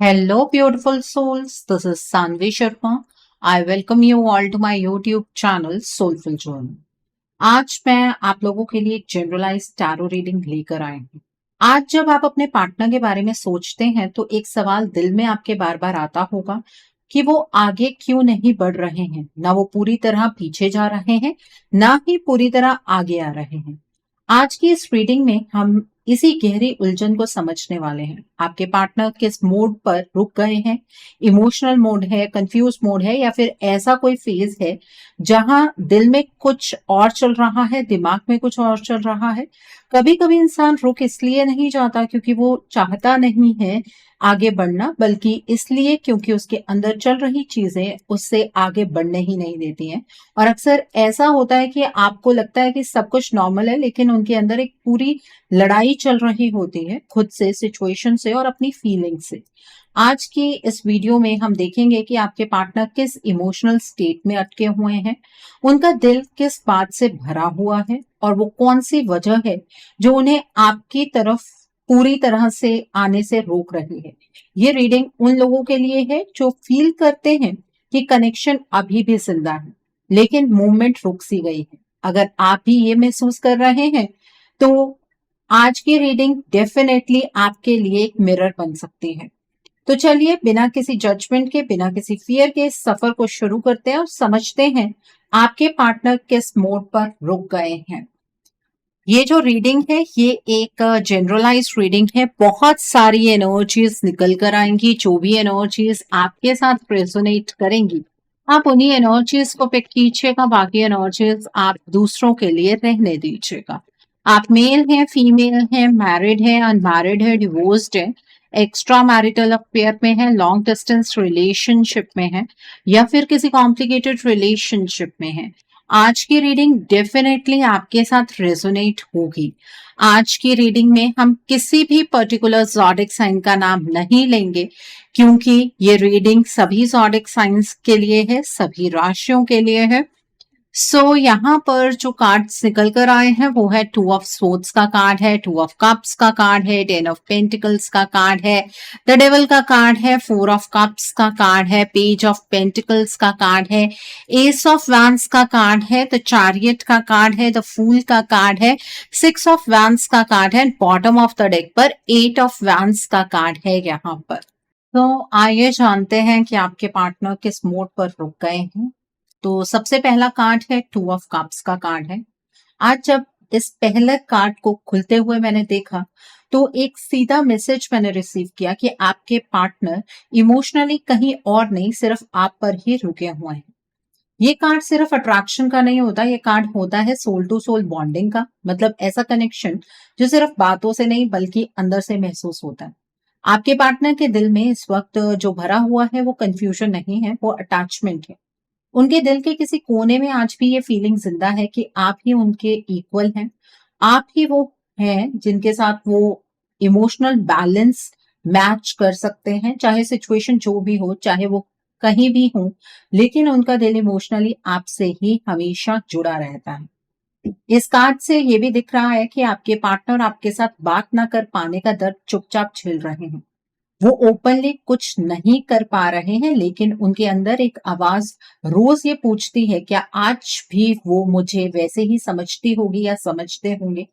Hello, beautiful souls. This is Sanvi Sharma. I welcome you all to my YouTube channel Soulful Journey. आज मैं आप लोगों के लिए एक जनरलाइज टैरो रीडिंग लेकर आई हूँ। आज जब आप अपने पार्टनर के बारे में सोचते हैं तो एक सवाल दिल में आपके बार बार आता होगा कि वो आगे क्यों नहीं बढ़ रहे हैं। ना वो पूरी तरह पीछे जा रहे हैं, ना ही पूरी तरह आगे आ रहे हैं। आज की इस रीडिंग में हम इसी गहरी उलझन को समझने वाले हैं। आपके पार्टनर किस मोड पर रुक गए हैं, इमोशनल मोड है, कंफ्यूज मोड है, या फिर ऐसा कोई फेज है जहां दिल में कुछ और चल रहा है, दिमाग में कुछ और चल रहा है। कभी कभी इंसान रुक इसलिए नहीं जाता क्योंकि वो चाहता नहीं है आगे बढ़ना, बल्कि इसलिए क्योंकि उसके अंदर चल रही चीजें उससे आगे बढ़ने ही नहीं देती हैं। और अक्सर ऐसा होता है कि आपको लगता है कि सब कुछ नॉर्मल है, लेकिन उनके अंदर एक पूरी लड़ाई चल रही होती है खुद से, सिचुएशन से और अपनी फीलिंग से। आज की इस वीडियो में हम देखेंगे कि आपके पार्टनर किस इमोशनल स्टेट में अटके हुए हैं, उनका दिल किस बात से भरा हुआ है और वो कौन सी वजह है जो उन्हें आपकी तरफ पूरी तरह से आने से रोक रही है। ये रीडिंग उन लोगों के लिए है जो फील करते हैं कि कनेक्शन अभी भी जिंदा है, लेकिन मूवमेंट रुक सी गई है। अगर आप भी ये महसूस कर रहे हैं तो आज की रीडिंग डेफिनेटली आपके लिए एक मिरर बन सकती है। तो चलिए बिना किसी जजमेंट के, बिना किसी फियर के इस सफर को शुरू करते हैं और समझते हैं आपके पार्टनर किस मोड पर रुक गए हैं। ये जो रीडिंग है ये एक जनरलाइज्ड रीडिंग है। बहुत सारी एनर्जीज निकल कर आएंगी। जो भी एनर्जीज आपके साथ रेजोनेट करेंगी आप उन्हीं एनर्जीज को पिक कीजिएगा, बाकी एनर्जीज आप दूसरों के लिए रहने दीजिएगा। आप मेल हैं, फीमेल हैं, मैरिड हैं, अनमैरिड है, डिवोर्स्ड है, एक्स्ट्रा मैरिटल अफेयर में है, लॉन्ग डिस्टेंस रिलेशनशिप में है, या फिर किसी कॉम्प्लिकेटेड रिलेशनशिप में है। आज की रीडिंग डेफिनेटली आपके साथ रेजोनेट होगी। आज की रीडिंग में हम किसी भी पर्टिकुलर ज़ोडिक साइन का नाम नहीं लेंगे, क्योंकि ये रीडिंग सभी ज़ोडिक साइंस के लिए है, सभी राशियों के लिए है। यहाँ पर जो कार्ड्स निकल कर आए हैं वो है 2 ऑफ स्वॉर्ड्स का कार्ड है, 2 ऑफ कप्स का कार्ड है, 10 ऑफ पेंटिकल्स का कार्ड है, द डेविल का कार्ड है, 4 ऑफ कप्स का कार्ड है, पेज ऑफ पेंटिकल्स का कार्ड है, एस ऑफ वैंड्स का कार्ड है, द चैरियट का कार्ड है, द फूल का कार्ड है, 6 ऑफ वैंड्स का कार्ड है, बॉटम ऑफ द डेक पर 8 ऑफ वैंड्स का कार्ड है यहाँ पर। तो आइए जानते हैं कि आपके पार्टनर किस मोड पर रुक गए हैं। तो सबसे पहला कार्ड है 2 ऑफ कप्स का कार्ड है। आज जब इस पहले कार्ड को खुलते हुए मैंने देखा तो एक सीधा मैसेज मैंने रिसीव किया कि आपके पार्टनर इमोशनली कहीं और नहीं, सिर्फ आप पर ही रुके हुए हैं। ये कार्ड सिर्फ अट्रैक्शन का नहीं होता, ये कार्ड होता है सोल टू सोल बॉन्डिंग का। मतलब ऐसा कनेक्शन जो सिर्फ बातों से नहीं बल्कि अंदर से महसूस होता है। आपके पार्टनर के दिल में इस वक्त जो भरा हुआ है वो कंफ्यूजन नहीं है, वो अटैचमेंट है। उनके दिल के किसी कोने में आज भी ये फीलिंग जिंदा है कि आप ही उनके इक्वल हैं, आप ही वो हैं जिनके साथ वो इमोशनल बैलेंस मैच कर सकते हैं, चाहे सिचुएशन जो भी हो, चाहे वो कहीं भी हो, लेकिन उनका दिल इमोशनली आपसे ही हमेशा जुड़ा रहता है। इस कार्ड से ये भी दिख रहा है कि आपके पार्टनर आपके साथ बात ना कर पाने का दर्द चुपचाप झेल रहे हैं। वो ओपनली कुछ नहीं कर पा रहे हैं, लेकिन उनके अंदर एक आवाज रोज ये पूछती है क्या आज भी वो मुझे वैसे ही समझती होगी या समझते होंगे।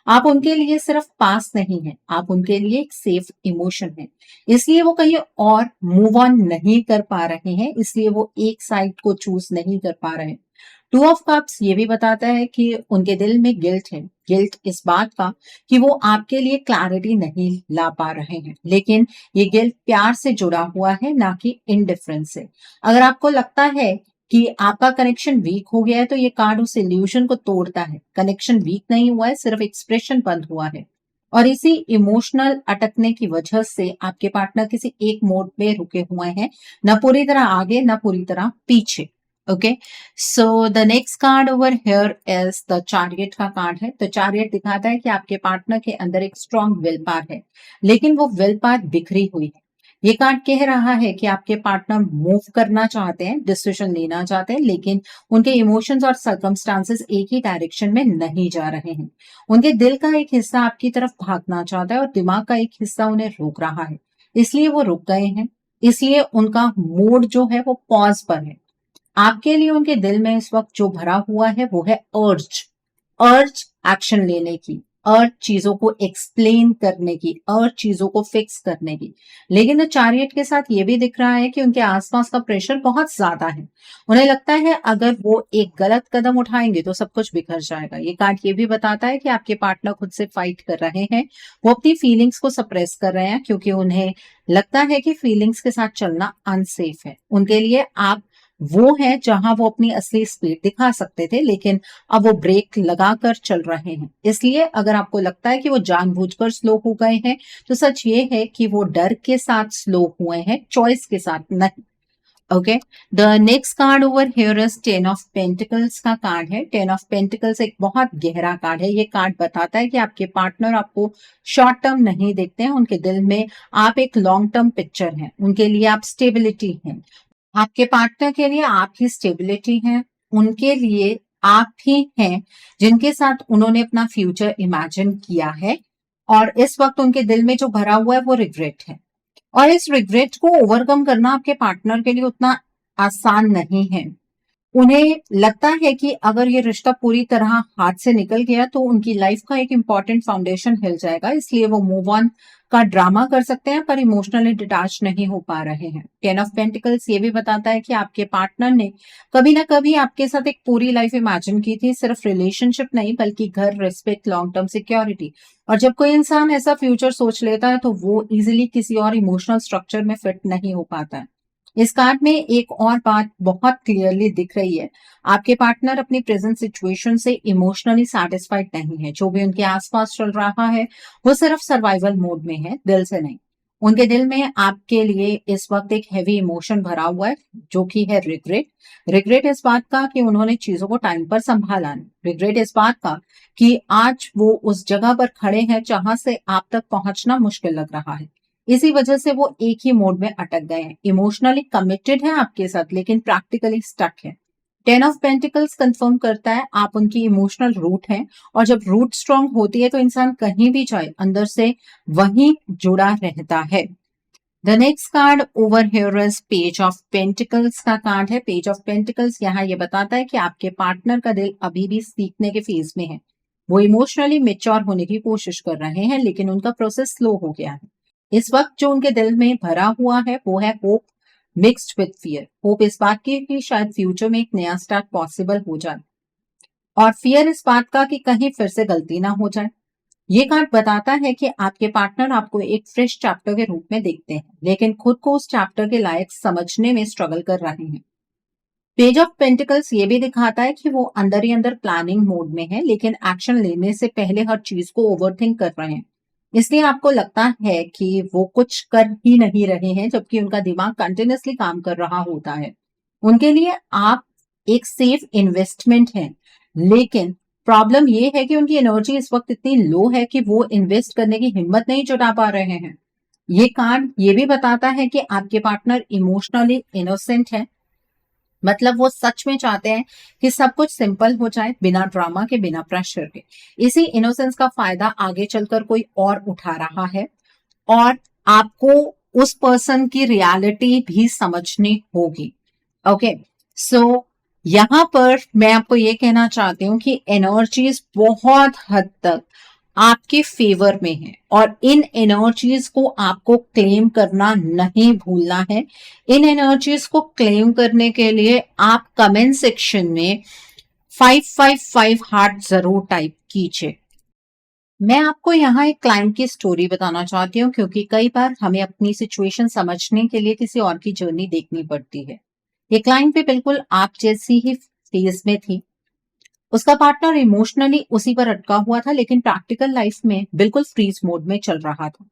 आप उनके लिए सिर्फ पास नहीं है, आप उनके लिए एक सेफ इमोशन है। इसलिए वो कहीं और मूव ऑन नहीं कर पा रहे हैं, इसलिए वो एक साइड को चूज नहीं कर पा रहे हैं। 2 ऑफ कप्स ये भी बताता है कि उनके दिल में गिल्ट है। गिल्ट इस बात का कि वो आपके लिए क्लैरिटी नहीं ला पा रहे हैं, लेकिन ये गिल्ट प्यार से जुड़ा हुआ है, ना कि इनडिफरेंस से। अगर आपको लगता है कि आपका कनेक्शन वीक हो गया है तो ये कार्ड उस इल्यूजन को तोड़ता है। कनेक्शन वीक नहीं हुआ है, सिर्फ एक्सप्रेशन बंद हुआ है। और इसी इमोशनल अटकने की वजह से आपके पार्टनर किसी एक मोड में रुके हुए हैं, ना पूरी तरह आगे ना पूरी तरह पीछे। Okay, so the next card over here is the chariot का कार्ड है। तो चैरियट दिखाता है कि आपके पार्टनर के अंदर एक स्ट्रॉन्ग विल पावर है, लेकिन वो विल पावर बिखरी हुई है। ये कार्ड कह रहा है कि आपके पार्टनर मूव करना चाहते हैं, डिसीजन लेना चाहते हैं, लेकिन उनके इमोशंस और सर्कमस्टांसेस एक ही डायरेक्शन में नहीं जा रहे हैं। उनके दिल का एक हिस्सा आपकी तरफ भागना चाहता है और दिमाग का एक हिस्सा उन्हें रोक रहा है। इसलिए वो रुक गए हैं, इसलिए उनका मूड जो है वो पॉज पर है। आपके लिए उनके दिल में इस वक्त जो भरा हुआ है वो है अर्ज, अर्ज एक्शन लेने की, अर्ज चीजों को एक्सप्लेन करने की, अर्ज चीजों को फिक्स करने की। लेकिन चैरियट के साथ ये भी दिख रहा है कि उनके आसपास का प्रेशर बहुत ज्यादा है। उन्हें लगता है अगर वो एक गलत कदम उठाएंगे तो सब कुछ बिखर जाएगा। ये कार्ड ये भी बताता है कि आपके पार्टनर खुद से फाइट कर रहे हैं, वो अपनी फीलिंग्स को सप्रेस कर रहे हैं क्योंकि उन्हें लगता है कि फीलिंग्स के साथ चलना अनसेफ है। उनके लिए आप वो है जहां वो अपनी असली स्पीड दिखा सकते थे, लेकिन अब वो ब्रेक लगाकर चल रहे हैं। इसलिए अगर आपको लगता है कि वो जानबूझकर स्लो हो गए हैं, तो सच ये है कि वो डर के साथ स्लो हुए हैं, चॉइस के साथ नहीं। Okay, the next card over here is 10 of pentacles का कार्ड है। 10 ऑफ पेंटिकल्स एक बहुत गहरा कार्ड है। ये कार्ड बताता है कि आपके पार्टनर आपको शॉर्ट टर्म नहीं देखते हैं, उनके दिल में आप एक लॉन्ग टर्म पिक्चर हैं, उनके लिए आप स्टेबिलिटी हैं। आपके पार्टनर के लिए आप ही स्टेबिलिटी हैं, उनके लिए आप ही हैं जिनके साथ उन्होंने अपना फ्यूचर इमेजिन किया है। और इस वक्त उनके दिल में जो भरा हुआ है वो रिग्रेट है, और इस रिग्रेट को ओवरकम करना आपके पार्टनर के लिए उतना आसान नहीं है। उन्हें लगता है कि अगर ये रिश्ता पूरी तरह हाथ से निकल गया तो उनकी लाइफ का एक इंपॉर्टेंट फाउंडेशन हिल जाएगा, इसलिए वो मूव ऑन का ड्रामा कर सकते हैं पर इमोशनली डिटैच नहीं हो पा रहे हैं। 10 ऑफ पेंटिकल्स ये भी बताता है कि आपके पार्टनर ने कभी ना कभी आपके साथ एक पूरी लाइफ इमेजिन की थी, सिर्फ रिलेशनशिप नहीं बल्कि घर, रिस्पेक्ट, लॉन्ग टर्म सिक्योरिटी। और जब कोई इंसान ऐसा फ्यूचर सोच लेता है तो वो इजिली किसी और इमोशनल स्ट्रक्चर में फिट नहीं हो पाता है। इस कार्ड में एक और बात बहुत क्लियरली दिख रही है, आपके पार्टनर अपनी प्रेजेंट सिचुएशन से इमोशनली सैटिस्फाइड नहीं है। जो भी उनके आसपास चल रहा है वो सिर्फ सर्वाइवल मोड में है, दिल से नहीं। उनके दिल में आपके लिए इस वक्त एक हैवी इमोशन भरा हुआ है जो कि है रिग्रेट। रिग्रेट इस बात का कि उन्होंने चीजों को टाइम पर संभाला नहीं। रिग्रेट इस बात का कि आज वो उस जगह पर खड़े हैं जहां से आप तक पहुंचना मुश्किल लग रहा है। इसी वजह से वो एक ही मोड में अटक गए हैं, इमोशनली कमिटेड है आपके साथ लेकिन प्रैक्टिकली स्टक है। 10 ऑफ पेंटिकल्स कंफर्म करता है आप उनकी इमोशनल रूट हैं, और जब रूट स्ट्रांग होती है तो इंसान कहीं भी जाए अंदर से वहीं जुड़ा रहता है। The next card over here is page of pentacles का कार्ड है। पेज ऑफ पेंटिकल्स यहाँ ये बताता है कि आपके पार्टनर का दिल अभी भी सीखने के फेज में है। वो इमोशनली मेच्योर होने की कोशिश कर रहे हैं लेकिन उनका प्रोसेस स्लो हो गया है। इस वक्त जो उनके दिल में भरा हुआ है वो है hope mixed with fear. Hope इस बात की कि शायद फ्यूचर में एक नया स्टार्ट पॉसिबल हो जाए, और फियर इस बात का कि कहीं फिर से गलती ना हो जाए। ये कार्ड बताता है कि आपके पार्टनर आपको एक फ्रेश चैप्टर के रूप में देखते हैं लेकिन खुद को उस चैप्टर के लायक समझने में स्ट्रगल कर रहे हैं। पेज ऑफ पेंटिकल्स ये भी दिखाता है कि वो अंदर ही अंदर प्लानिंग मोड में है लेकिन एक्शन लेने से पहले हर चीज को ओवरथिंक कर रहे हैं। इसलिए आपको लगता है कि वो कुछ कर ही नहीं रहे हैं जबकि उनका दिमाग कंटिन्यूअसली काम कर रहा होता है। उनके लिए आप एक सेफ इन्वेस्टमेंट है, लेकिन प्रॉब्लम ये है कि उनकी एनर्जी इस वक्त इतनी लो है कि वो इन्वेस्ट करने की हिम्मत नहीं जुटा पा रहे हैं। ये कार्ड ये भी बताता है कि आपके पार्टनर इमोशनली इनोसेंट है, मतलब वो सच में चाहते हैं कि सब कुछ सिंपल हो जाए, बिना ड्रामा के, बिना प्रेशर के। इसी इनोसेंस का फायदा आगे चलकर कोई और उठा रहा है, और आपको उस पर्सन की रियलिटी भी समझनी होगी। ओके, सो यहां पर मैं आपको ये कहना चाहती हूँ कि एनर्जीज बहुत हद तक आपके फेवर में है, और इन एनर्जीज को आपको क्लेम करना नहीं भूलना है। इन एनर्जीज को क्लेम करने के लिए आप कमेंट सेक्शन में 555 हार्ट जरूर टाइप कीजिए। मैं आपको यहाँ एक क्लाइंट की स्टोरी बताना चाहती हूँ क्योंकि कई बार हमें अपनी सिचुएशन समझने के लिए किसी और की जर्नी देखनी पड़ती है। ये क्लाइंट भी बिल्कुल आप जैसी ही फेज में थी। उसका पार्टनर इमोशनली उसी पर अटका हुआ था लेकिन प्रैक्टिकल लाइफ में बिल्कुल फ्रीज मोड में चल रहा था।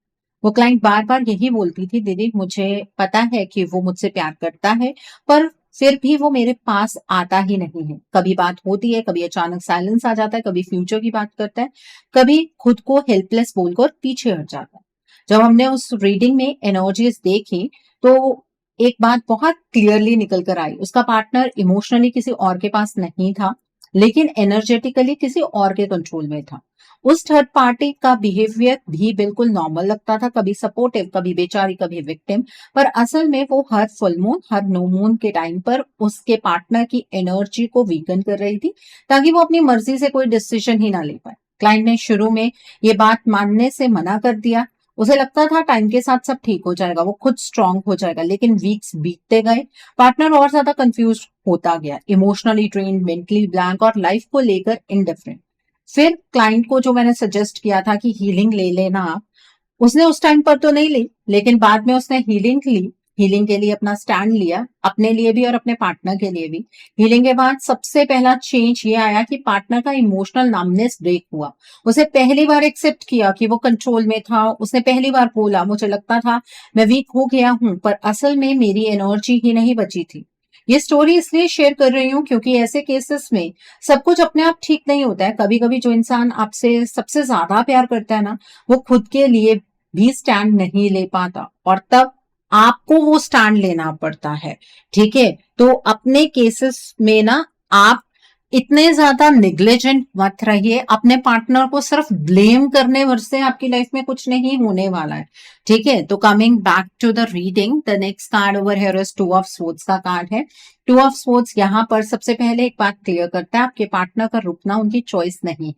वो क्लाइंट बार बार यही बोलती थी, दीदी मुझे पता है कि वो मुझसे प्यार करता है पर फिर भी वो मेरे पास आता ही नहीं है। कभी बात होती है, कभी अचानक साइलेंस आ जाता है, कभी फ्यूचर की बात करता है, कभी खुद को हेल्पलेस बोलकर पीछे हट जाता है। जब हमने उस रीडिंग में एनर्जीज देखी तो एक बात बहुत क्लियरली निकल कर आई, उसका पार्टनर इमोशनली किसी और के पास नहीं था लेकिन एनर्जेटिकली किसी और के कंट्रोल में था। उस थर्ड पार्टी का बिहेवियर भी बिल्कुल नॉर्मल लगता था, कभी सपोर्टिव, कभी बेचारी, कभी विक्टिम। पर असल में वो हर फुल मून, हर न्यू मून के टाइम पर उसके पार्टनर की एनर्जी को वीकन कर रही थी, ताकि वो अपनी मर्जी से कोई डिसीजन ही ना ले पाए। क्लाइंट ने शुरू में ये बात मानने से मना कर दिया। उसे लगता था टाइम के साथ सब ठीक हो जाएगा, वो खुद स्ट्रांग हो जाएगा। लेकिन वीक्स बीतते गए, पार्टनर और ज्यादा कंफ्यूज होता गया, इमोशनली ड्रेन्ड, मेंटली ब्लैंक और लाइफ को लेकर इनडिफरेंट। फिर क्लाइंट को जो मैंने सजेस्ट किया था कि हीलिंग ले लेना आप, उसने उस टाइम पर तो नहीं ली, लेकिन बाद में उसने हीलिंग ली। हीलिंग के लिए अपना स्टैंड लिया, अपने लिए भी और अपने पार्टनर के लिए भी। हीलिंग के बाद सबसे पहला चेंज ये आया कि पार्टनर का इमोशनल नमनेस ब्रेक हुआ। उसे पहली बार एक्सेप्ट किया कि वो कंट्रोल में था। उसने पहली बार बोला, मुझे लगता था मैं वीक हो गया हूं, पर असल में मेरी एनर्जी ही नहीं बची थी। ये स्टोरी इसलिए शेयर कर रही हूँ क्योंकि ऐसे केसेस में सब कुछ अपने आप ठीक नहीं होता है। कभी कभी जो इंसान आपसे सबसे ज्यादा प्यार करता है ना, वो खुद के लिए भी स्टैंड नहीं ले पाता, और तब आपको वो स्टैंड लेना पड़ता है। ठीक है, तो अपने केसेस में ना आप इतने ज्यादा निग्लिजेंट मत रहिए। अपने पार्टनर को सिर्फ ब्लेम करने भर से आपकी लाइफ में कुछ नहीं होने वाला है। ठीक है, तो coming back to the reading, the next card over here is two of swords का कार्ड है। टू ऑफ स्वॉर्ड्स यहाँ पर सबसे पहले एक बात क्लियर करता है, आपके पार्टनर का रुकना उनकी चॉइस नहीं है।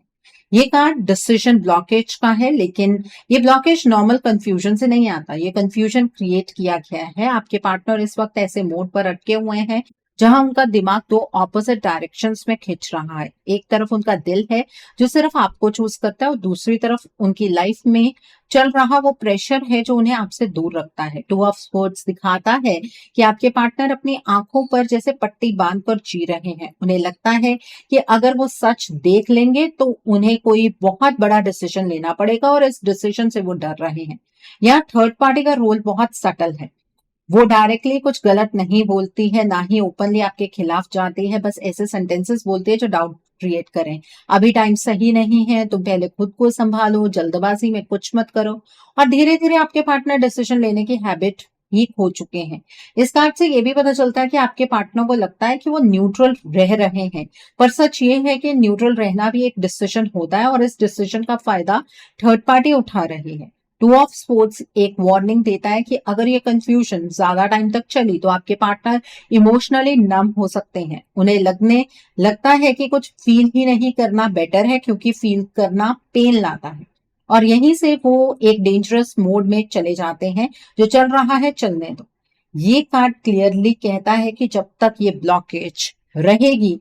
ये कार्ड डिसीजन ब्लॉकेज का है, लेकिन ये ब्लॉकेज नॉर्मल कंफ्यूजन से नहीं आता। ये कंफ्यूजन क्रिएट किया गया है। आपके पार्टनर इस वक्त ऐसे मोड पर अटके हुए हैं जहां उनका दिमाग दो ऑपोजिट डायरेक्शंस में खिंच रहा है। एक तरफ उनका दिल है जो सिर्फ आपको चूज करता है, और दूसरी तरफ उनकी लाइफ में चल रहा वो प्रेशर है जो उन्हें आपसे दूर रखता है। टू ऑफ स्वॉर्ड्स दिखाता है कि आपके पार्टनर अपनी आंखों पर जैसे पट्टी बांध कर जी रहे हैं। उन्हें लगता है कि अगर वो सच देख लेंगे तो उन्हें कोई बहुत बड़ा डिसीजन लेना पड़ेगा, और इस डिसीजन से वो डर रहे हैं। यहाँ थर्ड पार्टी का रोल बहुत सटल है। वो डायरेक्टली कुछ गलत नहीं बोलती है, ना ही ओपनली आपके खिलाफ जाती है। बस ऐसे सेंटेंसेस बोलती है जो डाउट क्रिएट करें। अभी टाइम सही नहीं है, तुम पहले खुद को संभालो, जल्दबाजी में कुछ मत करो। और धीरे धीरे आपके पार्टनर डिसीजन लेने की हैबिट ही खो चुके हैं। इस कार्ड से ये भी पता चलता है कि आपके पार्टनर को लगता है कि वो न्यूट्रल रह रहे हैं, पर सच ये है कि न्यूट्रल रहना भी एक डिसीजन होता है, और इस डिसीजन का फायदा थर्ड पार्टी उठा रही है। टू ऑफ स्पोर्ट्स एक वार्निंग देता है कि अगर ये कंफ्यूजन ज्यादा टाइम तक चली तो आपके पार्टनर इमोशनली नम हो सकते हैं। उन्हें लगता है कि कुछ फील ही नहीं करना बेटर है, क्योंकि फील करना पेन लाता है, और यहीं से वो एक डेंजरस मोड में चले जाते हैं। जो चल रहा है चलने दो। ये कार्ड क्लियरली कहता है कि जब तक ये ब्लॉकेज रहेगी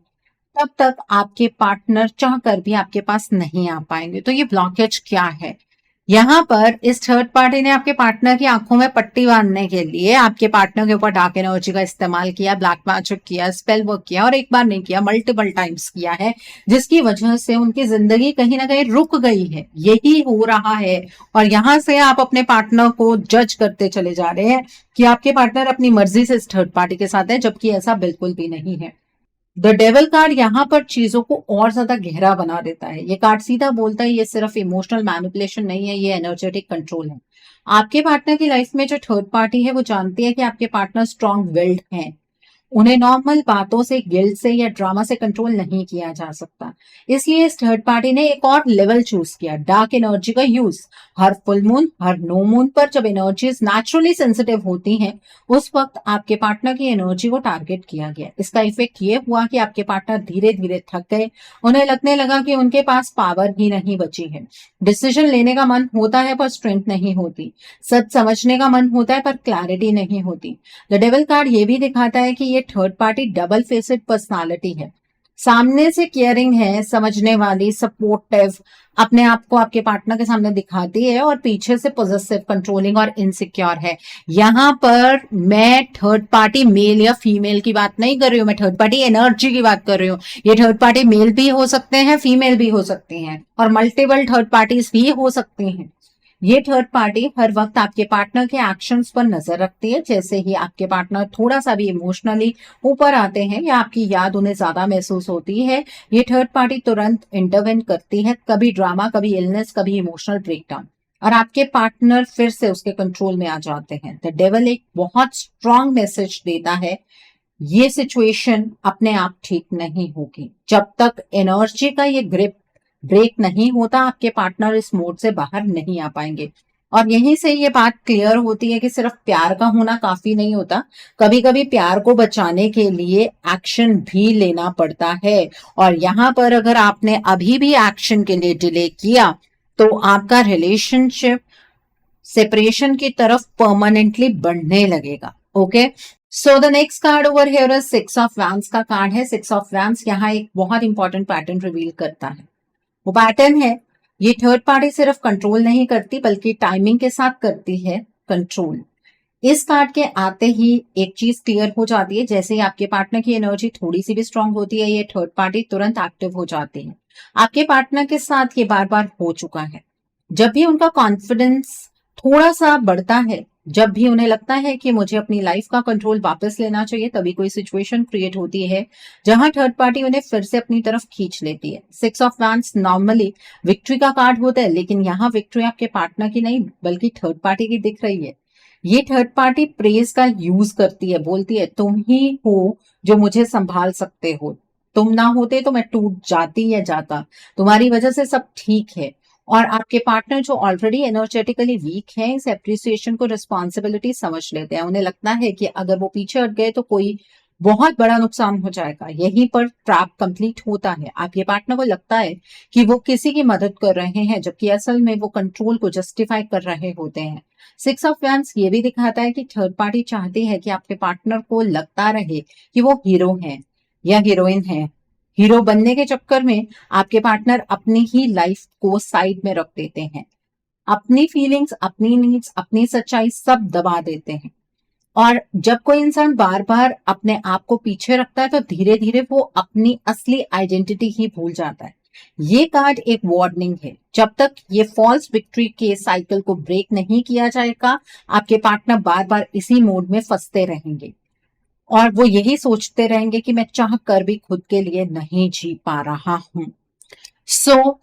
तब तक आपके पार्टनर चाहकर भी आपके पास नहीं आ पाएंगे। तो ये ब्लॉकेज क्या है? यहाँ पर इस थर्ड पार्टी ने आपके पार्टनर की आंखों में पट्टी बांधने के लिए आपके पार्टनर के ऊपर डार्क एनर्जी का इस्तेमाल किया, ब्लैक मैजिक किया, स्पेल वर्क किया, और एक बार नहीं किया, मल्टीपल टाइम्स किया है, जिसकी वजह से उनकी जिंदगी कहीं ना कहीं रुक गई है। यही हो रहा है, और यहां से आप अपने पार्टनर को जज करते चले जा रहे हैं कि आपके पार्टनर अपनी मर्जी से इस थर्ड पार्टी के साथ है, जबकि ऐसा बिल्कुल भी नहीं है। द डेविल कार्ड यहाँ पर चीजों को और ज्यादा गहरा बना देता है। ये कार्ड सीधा बोलता है ये सिर्फ इमोशनल मैनिपुलेशन नहीं है, ये एनर्जेटिक कंट्रोल है। आपके पार्टनर की लाइफ में जो थर्ड पार्टी है वो जानती है कि आपके पार्टनर स्ट्रांग विल्ड हैं। उन्हें नॉर्मल बातों से, गिल्ट से या ड्रामा से कंट्रोल नहीं किया जा सकता। इसलिए इस थर्ड पार्टी ने एक और लेवल चूज किया, डार्क एनर्जी का यूज। हर फुल मून, हर नो मून पर जब एनर्जीज नेचुरली सेंसिटिव होती हैं, उस वक्त आपके पार्टनर की एनर्जी को टारगेट किया गया। इसका इफेक्ट ये हुआ कि आपके पार्टनर धीरे धीरे थक गए। उन्हें लगने लगा कि उनके पास पावर ही नहीं बची है। डिसीजन लेने का मन होता है पर स्ट्रेंथ नहीं होती। सच समझने का मन होता है पर क्लैरिटी नहीं होती। द डेविल कार्ड ये भी दिखाता है कि ये third party double facet personality है। सामने से केयरिंग है, समझने वाली, सपोर्टिव, अपने आप को आपके पार्टनर के सामने दिखाती है, और पीछे से पॉजेसिव, कंट्रोलिंग और इनसिक्योर है। यहां पर मैं थर्ड पार्टी मेल या फीमेल की बात नहीं कर रही हूं, मैं थर्ड पार्टी एनर्जी की बात कर रही हूँ। ये थर्ड पार्टी मेल भी हो सकते हैं, फीमेल भी हो सकती हैं, और मल्टीपल थर्ड पार्टीज भी हो सकती हैं। ये थर्ड पार्टी हर वक्त आपके पार्टनर के एक्शंस पर नजर रखती है। जैसे ही आपके पार्टनर थोड़ा सा भी इमोशनली ऊपर आते हैं या आपकी याद उन्हें ज्यादा महसूस होती है, ये थर्ड पार्टी तुरंत इंटरवेन करती है। कभी ड्रामा, कभी इलनेस, कभी इमोशनल ब्रेकडाउन, और आपके पार्टनर फिर से उसके कंट्रोल में आ जाते हैं। द डेविल एक बहुत स्ट्रांग मैसेज देता है, ये सिचुएशन अपने आप ठीक नहीं होगी। जब तक एनर्जी का ये ग्रिप ब्रेक नहीं होता, आपके पार्टनर इस मोड से बाहर नहीं आ पाएंगे। और यहीं से ये बात क्लियर होती है कि सिर्फ प्यार का होना काफी नहीं होता, कभी कभी प्यार को बचाने के लिए एक्शन भी लेना पड़ता है। और यहाँ पर अगर आपने अभी भी एक्शन के लिए डिले किया तो आपका रिलेशनशिप सेपरेशन की तरफ परमानेंटली बढ़ने लगेगा। Okay, so the next card over here is six of vents का कार्ड है। सिक्स ऑफ वैंस यहाँ एक बहुत इंपॉर्टेंट पैटर्न रिवील करता है। वो पैटर्न है, ये थर्ड पार्टी सिर्फ कंट्रोल नहीं करती बल्कि टाइमिंग के साथ करती है कंट्रोल। इस कार्ड के आते ही एक चीज क्लियर हो जाती है, जैसे ही आपके पार्टनर की एनर्जी थोड़ी सी भी स्ट्रांग होती है, ये थर्ड पार्टी तुरंत एक्टिव हो जाती है। आपके पार्टनर के साथ ये बार बार हो चुका है। जब भी उनका कॉन्फिडेंस थोड़ा सा बढ़ता है, जब भी उन्हें लगता है कि मुझे अपनी लाइफ का कंट्रोल वापस लेना चाहिए, तभी कोई सिचुएशन क्रिएट होती है जहां थर्ड पार्टी उन्हें फिर से अपनी तरफ खींच लेती है। Six of wands normally victory का कार्ड होता है, लेकिन यहाँ विक्ट्री आपके पार्टनर की नहीं बल्कि थर्ड पार्टी की दिख रही है। ये थर्ड पार्टी प्रेज का यूज करती है, बोलती है तुम ही हो जो मुझे संभाल सकते हो, तुम ना होते तो मैं टूट जाती या जाता, तुम्हारी वजह से सब ठीक है। और आपके पार्टनर जो ऑलरेडी एनर्जेटिकली वीक है, इस एप्रिसिएशन को रिस्पॉन्सिबिलिटी समझ लेते हैं। उन्हें लगता है कि अगर वो पीछे हट गए तो कोई बहुत बड़ा नुकसान हो जाएगा। यहीं पर ट्रैप कंप्लीट होता है। आपके पार्टनर को लगता है कि वो किसी की मदद कर रहे हैं, जबकि असल में वो कंट्रोल को जस्टिफाई कर रहे होते हैं। सिक्स ऑफ वैंड्स ये भी दिखाता है कि थर्ड पार्टी चाहती है कि आपके पार्टनर को लगता रहे कि वो हीरो है या हीरोइन है। हीरो बनने के चक्कर में आपके पार्टनर अपनी ही लाइफ को साइड में रख देते हैं, अपनी फीलिंग्स, अपनी नीड्स, अपनी सच्चाई सब दबा देते हैं। और जब कोई इंसान बार बार अपने आप को पीछे रखता है तो धीरे धीरे वो अपनी असली आइडेंटिटी ही भूल जाता है। ये कार्ड एक वार्निंग है, जब तक ये फॉल्स विक्ट्री के साइकिल को ब्रेक नहीं किया जाएगा, आपके पार्टनर बार बार इसी मोड में फंसते रहेंगे और वो यही सोचते रहेंगे कि मैं चाह कर भी खुद के लिए नहीं जी पा रहा हूं।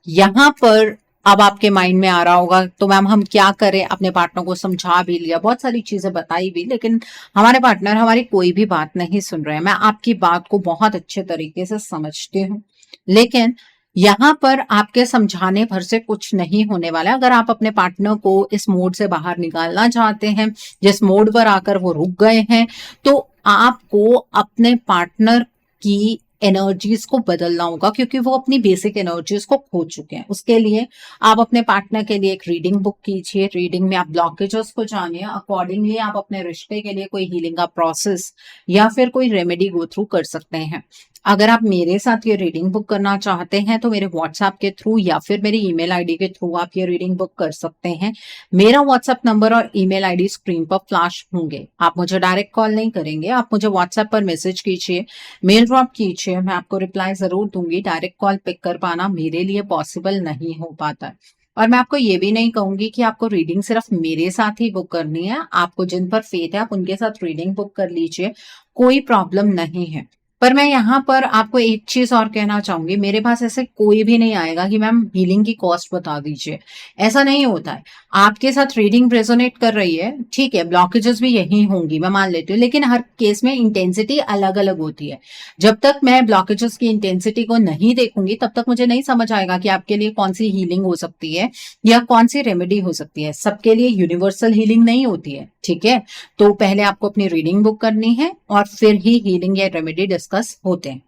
यहाँ पर अब आपके माइंड में आ रहा होगा तो मैम हम क्या करें, अपने पार्टनर को समझा भी लिया, बहुत सारी चीजें बताई भी, लेकिन हमारे पार्टनर हमारी कोई भी बात नहीं सुन रहे हैं। मैं आपकी बात को बहुत अच्छे तरीके से समझती हूँ, लेकिन यहाँ पर आपके समझाने भर से कुछ नहीं होने वाला। अगर आप अपने पार्टनर को इस मोड से बाहर निकालना चाहते हैं, जिस मोड पर आकर वो रुक गए हैं, तो आपको अपने पार्टनर की एनर्जीज को बदलना होगा, क्योंकि वो अपनी बेसिक एनर्जीज को खो चुके हैं। उसके लिए आप अपने पार्टनर के लिए एक रीडिंग बुक कीजिए। रीडिंग में आप ब्लॉकेजेस को जानिए, अकॉर्डिंगली आप अपने रिश्ते के लिए कोई हीलिंग का प्रोसेस या फिर कोई रेमेडी गो थ्रू कर सकते हैं। अगर आप मेरे साथ ये रीडिंग बुक करना चाहते हैं तो मेरे व्हाट्सएप के थ्रू या फिर मेरी ईमेल आईडी के थ्रू आप ये रीडिंग बुक कर सकते हैं। मेरा व्हाट्सएप नंबर और ईमेल आईडी स्क्रीन पर फ्लैश होंगे। आप मुझे डायरेक्ट कॉल नहीं करेंगे, आप मुझे व्हाट्सएप पर मैसेज कीजिए, मेल ड्रॉप कीजिए, मैं आपको रिप्लाई जरूर दूंगी। डायरेक्ट कॉल पिक कर पाना मेरे लिए पॉसिबल नहीं हो पाता है। और मैं आपको ये भी नहीं कहूंगी कि आपको रीडिंग सिर्फ मेरे साथ ही बुक करनी है। आपको जिन पर फेथ है आप उनके साथ रीडिंग बुक कर लीजिए, कोई प्रॉब्लम नहीं है। पर मैं यहाँ पर आपको एक चीज और कहना चाहूंगी, मेरे पास ऐसे कोई भी नहीं आएगा कि मैम हीलिंग की कॉस्ट बता दीजिए, ऐसा नहीं होता है। आपके साथ रीडिंग रेजोनेट कर रही है, ठीक है, ब्लॉकेजेस भी यही होंगी, मैं मान लेती हूँ, लेकिन हर केस में इंटेंसिटी अलग अलग होती है। जब तक मैं ब्लॉकेजेस की इंटेंसिटी को नहीं देखूंगी तब तक मुझे नहीं समझ आएगा कि आपके लिए कौन सी हीलिंग हो सकती है या कौन सी रेमेडी हो सकती है। सबके लिए यूनिवर्सल हीलिंग नहीं होती है, ठीक है। तो पहले आपको अपनी रीडिंग बुक करनी है और फिर ही हीलिंग या रेमेडी डिस्कस होते हैं।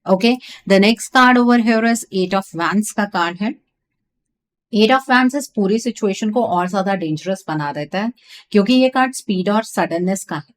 Okay, the next card over here is eight of wands का कार्ड है। एट ऑफ वैंड्स इस पूरी सिचुएशन को और ज्यादा डेंजरस बना देता है, क्योंकि ये कार्ड स्पीड और सडननेस का है।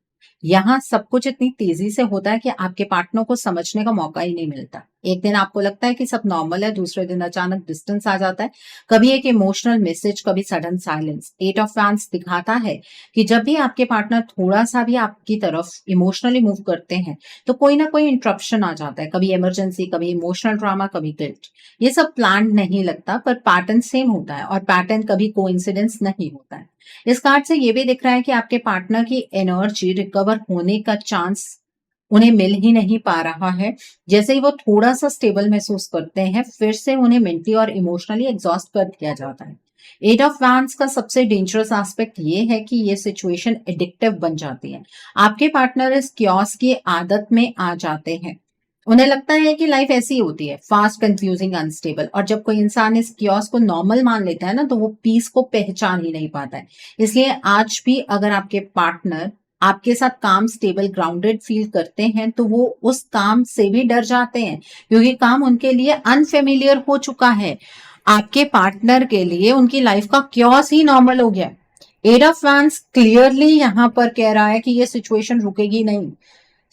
यहाँ सब कुछ इतनी तेजी से होता है कि आपके पार्टनर को समझने का मौका ही नहीं मिलता। एक दिन आपको लगता है कि सब नॉर्मल है, दूसरे दिन अचानक डिस्टेंस आ जाता है, कभी एक इमोशनल मैसेज, कभी sudden silence. Eight of wands दिखाता है कि जब भी आपके पार्टनर थोड़ा सा भी आपकी तरफ इमोशनली मूव करते हैं तो कोई ना कोई इंटरप्शन आ जाता है, कभी इमरजेंसी, कभी इमोशनल ड्रामा, कभी गिल्ट। ये सब प्लान नहीं लगता, पर पैटर्न सेम होता है और पैटर्न कभी कोइंसिडेंस नहीं होता है। इस कार्ड से ये भी दिख रहा है कि आपके पार्टनर की एनर्जी रिकवर होने का चांस उन्हें मिल ही नहीं पा रहा है। जैसे ही वो थोड़ा सा स्टेबल महसूस करते हैं, फिर से उन्हें मेंटली और इमोशनली एग्जॉस्ट कर दिया जाता है। एट ऑफ वैंड्स का सबसे डेंजरस एस्पेक्ट ये है कि ये सिचुएशन एडिक्टिव बन जाती है। आपके पार्टनर इस क्योस की आदत में आ जाते हैं। उन्हें लगता है कि लाइफ ऐसी होती है, फास्ट, कंफ्यूजिंग, अनस्टेबल। और जब कोई इंसान इस कियोस्क को नॉर्मल मान लेता है ना, तो वो पीस को पहचान ही नहीं पाता है। इसलिए आज भी अगर आपके पार्टनर आपके साथ काम, स्टेबल, ग्राउंडेड फील करते हैं, तो वो उस काम से भी डर जाते हैं, क्योंकि काम उनके लिए अनफेमिलियर हो चुका है। आपके पार्टनर के लिए उनकी लाइफ का क्योस ही नॉर्मल हो गया। एट ऑफ वैंस क्लियरली यहां पर कह रहा है कि ये सिचुएशन रुकेगी नहीं,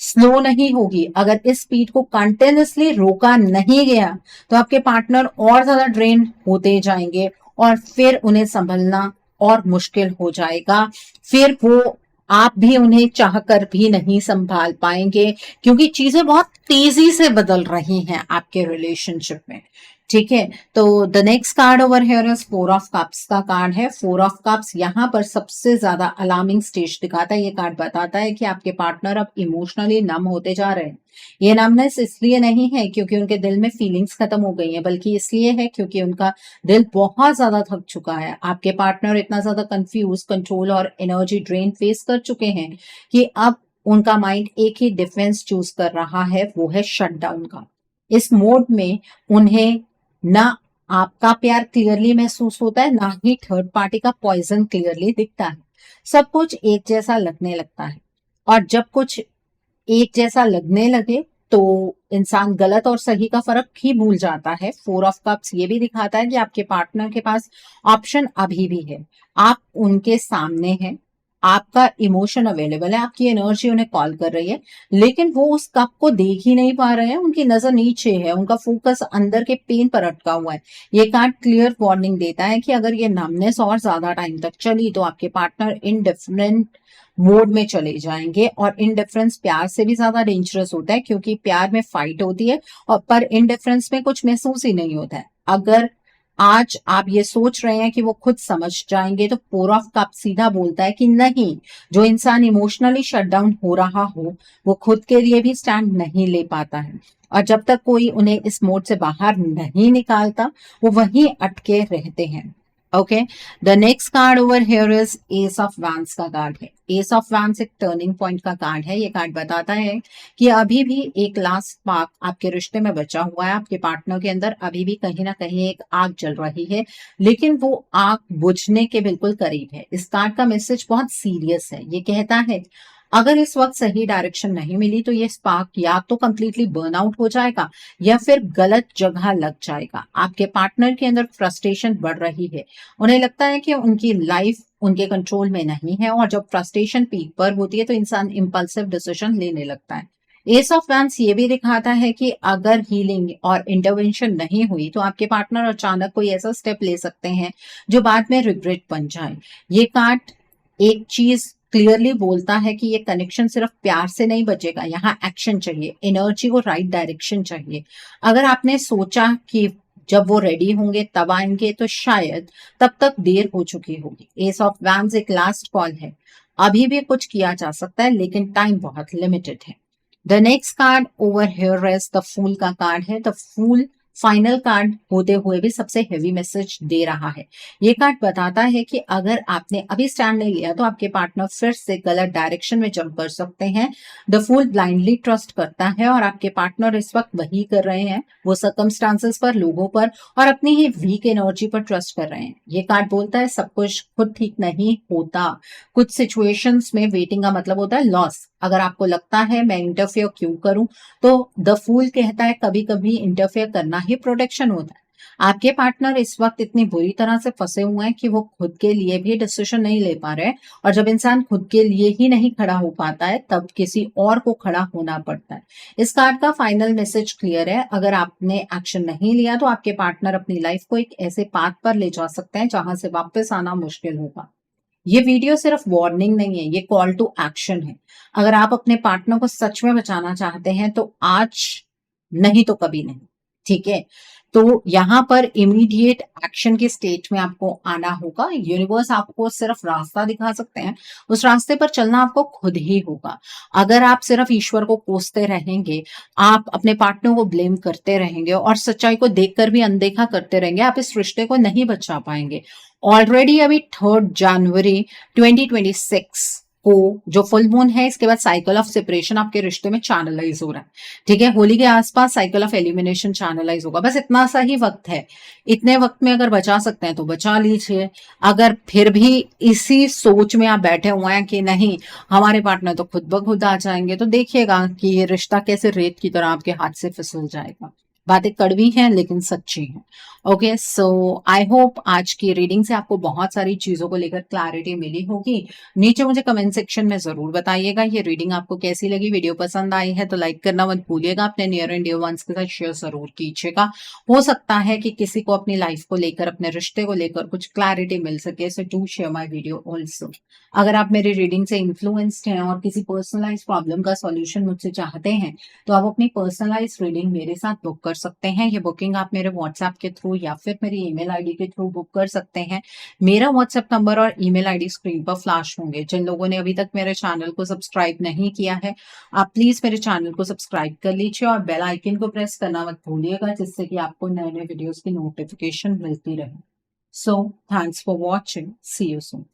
स्लो नहीं होगी। अगर इस स्पीड को कंटिन्यूसली रोका नहीं गया, तो आपके पार्टनर और ज्यादा ड्रेन होते जाएंगे और फिर उन्हें संभलना और मुश्किल हो जाएगा। फिर वो आप भी उन्हें चाहकर भी नहीं संभाल पाएंगे, क्योंकि चीजें बहुत तेजी से बदल रही हैं आपके रिलेशनशिप में। ठीक है, तो the next card over here is four of cups का कार्ड है। फोर ऑफ कप्स यहाँ पर सबसे ज्यादा अलार्मिंग स्टेज दिखाता है। ये कार्ड बताता है कि आपके पार्टनर अब इमोशनली नम होते जा रहे हैं। ये नमनेस इसलिए नहीं है क्योंकि उनके दिल में फीलिंग्स खत्म हो गई हैं, बल्कि इसलिए है क्योंकि उनका दिल बहुत ज्यादा थक चुका है। आपके पार्टनर इतना ज्यादा कंफ्यूज, कंट्रोल और एनर्जी ड्रेन फेस कर चुके हैं कि अब उनका माइंड एक ही डिफेंस चूज कर रहा है, वो है शट डाउन का। इस मोड में उन्हें ना आपका प्यार क्लियरली महसूस होता है, ना ही थर्ड पार्टी का पॉइजन क्लियरली दिखता है। सब कुछ एक जैसा लगने लगता है, और जब कुछ एक जैसा लगने लगे तो इंसान गलत और सही का फर्क ही भूल जाता है। फोर ऑफ कप्स ये भी दिखाता है कि आपके पार्टनर के पास ऑप्शन अभी भी है। आप उनके सामने हैं, आपका इमोशन अवेलेबल है, आपकी एनर्जी उन्हें कॉल कर रही है, लेकिन वो उस कप को देख ही नहीं पा रहे हैं। उनकी नजर नीचे है, उनका फोकस अंदर के पेन पर अटका हुआ है। ये कार्ड क्लियर वार्निंग देता है कि अगर ये नमनेस और ज्यादा टाइम तक चली, तो आपके पार्टनर इनडिफरेंट मोड में चले जाएंगे। और इनडिफरेंस प्यार से भी ज्यादा डेंजरस होता है, क्योंकि प्यार में फाइट होती है और पर इनडिफरेंस में कुछ महसूस ही नहीं होता है। अगर आज आप ये सोच रहे हैं कि वो खुद समझ जाएंगे, तो फोर ऑफ कप सीधा बोलता है कि नहीं, जो इंसान इमोशनली शट डाउन हो रहा हो, वो खुद के लिए भी स्टैंड नहीं ले पाता है। और जब तक कोई उन्हें इस मोड से बाहर नहीं निकालता, वो वहीं अटके रहते हैं। Okay, the next card over here is S of vents का कार्ड है। एस ऑफ वैंस एक टर्निंग पॉइंट का कार्ड है। ये कार्ड बताता है कि अभी भी एक लास्ट स्पार्क आपके रिश्ते में बचा हुआ है। आपके पार्टनर के अंदर अभी भी कहीं ना कहीं एक आग जल रही है, लेकिन वो आग बुझने के बिल्कुल करीब है। इस कार्ड का मैसेज बहुत सीरियस है। ये कहता है अगर इस वक्त सही डायरेक्शन नहीं मिली, तो ये स्पार्क या तो कंप्लीटली बर्न आउट हो जाएगा या फिर गलत जगह लग जाएगा। आपके पार्टनर के अंदर फ्रस्ट्रेशन बढ़ रही है। उन्हें लगता है कि उनकी लाइफ उनके कंट्रोल में नहीं है, और जब फ्रस्ट्रेशन पीक पर होती है तो इंसान इंपल्सिव डिसीजन लेने लगता है। एस ऑफ वैंस ये भी दिखाता है कि अगर हीलिंग और इंटरवेंशन नहीं हुई, तो आपके पार्टनर अचानक कोई ऐसा स्टेप ले सकते हैं जो बाद में रिग्रेट बन जाए। ये कार्ड एक चीज क्लियरली बोलता है कि ये कनेक्शन सिर्फ प्यार से नहीं बचेगा, यहाँ एक्शन चाहिए, एनर्जी को राइट डायरेक्शन चाहिए। अगर आपने सोचा कि जब वो रेडी होंगे तब आएंगे, तो शायद तब तक देर हो चुकी होगी। एस ऑफ वैंस एक लास्ट कॉल है। अभी भी कुछ किया जा सकता है, लेकिन टाइम बहुत लिमिटेड है। The next card over here is the fool का कार्ड है। द फूल फाइनल कार्ड होते हुए भी सबसे हेवी मैसेज दे रहा है। ये कार्ड बताता है कि अगर आपने अभी स्टैंड नहीं लिया, तो आपके पार्टनर फिर से गलत डायरेक्शन में जंप कर सकते हैं। द फूल ब्लाइंडली ट्रस्ट करता है, और आपके पार्टनर इस वक्त वही कर रहे हैं। वो सर्कमस्टांसेस पर, लोगों पर और अपनी ही वीक एनर्जी पर ट्रस्ट कर रहे हैं। ये कार्ड बोलता है सब कुछ खुद ठीक नहीं होता। कुछ सिचुएशंस में वेटिंग का मतलब होता है लॉस। अगर आपको लगता है मैं इंटरफेयर क्यों करूं, तो द फूल कहता है कभी कभी इंटरफेयर करना ही प्रोटेक्शन होता है। आपके पार्टनर इस वक्त इतनी बुरी तरह से फंसे हुए हैं कि वो खुद के लिए भी डिसीजन नहीं ले पा रहे, और जब इंसान खुद के लिए ही नहीं खड़ा हो पाता है, तब किसी और को खड़ा होना पड़ता है। इस कार्ड का फाइनल मैसेज क्लियर है। अगर आपने एक्शन नहीं लिया, तो आपके पार्टनर अपनी लाइफ को एक ऐसे पाथ पर ले जा सकते हैं जहां से वापस आना मुश्किल होगा। ये वीडियो सिर्फ वार्निंग नहीं है, ये कॉल टू एक्शन है। अगर आप अपने पार्टनर को सच में बचाना चाहते हैं, तो आज नहीं तो कभी नहीं। ठीक है, तो यहाँ पर इमीडिएट एक्शन के स्टेट में आपको आना होगा। यूनिवर्स आपको सिर्फ रास्ता दिखा सकते हैं, उस रास्ते पर चलना आपको खुद ही होगा। अगर आप सिर्फ ईश्वर को कोसते रहेंगे, आप अपने पार्टनर को ब्लेम करते रहेंगे और सच्चाई को देखकर भी अनदेखा करते रहेंगे, आप इस रिश्ते को नहीं बचा पाएंगे। ऑलरेडी अभी 3 जनवरी 2026 को जो फुल मून है इसके बाद साइकिल ऑफ सेपरेशन आपके रिश्ते में चैनलाइज हो रहा है। ठीक है, होली के आसपास साइकिल ऑफ एलिमिनेशन चैनलाइज होगा। बस इतना सा ही वक्त है, इतने वक्त में अगर बचा सकते हैं तो बचा लीजिए। अगर फिर भी इसी सोच में आप बैठे हुए हैं कि नहीं हमारे पार्टनर तो खुद ब खुद आ जाएंगे, तो देखिएगा कि ये रिश्ता कैसे रेत की तरह आपके हाथ से फिसल जाएगा। बातें कड़वी हैं लेकिन सच्ची हैं। ओके, सो आई होप आज की रीडिंग से आपको बहुत सारी चीजों को लेकर क्लैरिटी मिली होगी। नीचे मुझे कमेंट सेक्शन में जरूर बताइएगा ये रीडिंग आपको कैसी लगी। वीडियो पसंद आई है तो लाइक करना मत भूलिएगा, अपने नियर एंड डियर वंस के साथ शेयर जरूर कीजिएगा। हो सकता है कि किसी को अपनी लाइफ को लेकर, अपने रिश्ते को लेकर कुछ क्लैरिटी मिल सके, so do share my video also. अगर आप मेरी रीडिंग से इन्फ्लुएंस्ड हैं और किसी पर्सनलाइज प्रॉब्लम का सॉल्यूशन मुझसे चाहते हैं तो आप अपनी पर्सनलाइज रीडिंग मेरे साथ बुक कर सकते हैं। ये बुकिंग आप मेरे व्हाट्सएप के थ्रू या फिर मेरी ईमेल आईडी के थ्रू बुक कर सकते हैं। मेरा व्हाट्सएप नंबर और ईमेल आईडी स्क्रीन पर फ्लैश होंगे। जिन लोगों ने अभी तक मेरे चैनल को सब्सक्राइब नहीं किया है, आप प्लीज मेरे चैनल को सब्सक्राइब कर लीजिए और बेल आइकन को प्रेस करना मत भूलिएगा, जिससे कि आपको नए नए वीडियोस की नोटिफिकेशन मिलती रहे। So thanks for watching, see you soon.